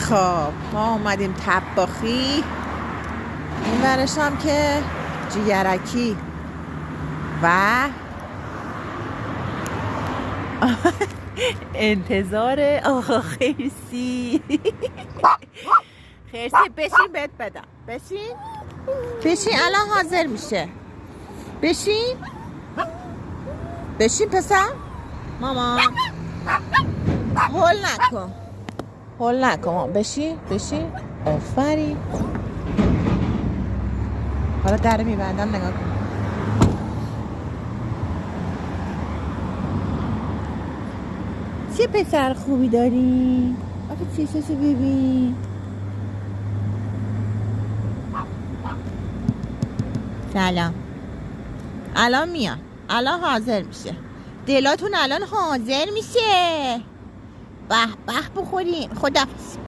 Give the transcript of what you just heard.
خب ما اومدیم طباخی، این ورش هم که جیگرکی و انتظار آقا خرسی. خرسی بشین بهت بدم، بشین الان حاضر میشه. بشین پسر. مامان هول نکن بشین آفرین. حالا در میبندم نگاه کن. چه پسر خوبی داری؟ آخه چشاشو ببین. سلام. الان میاد، الان حاضر میشه. دلاتون الان حاضر میشه. به به بخوریم. خداحافظ.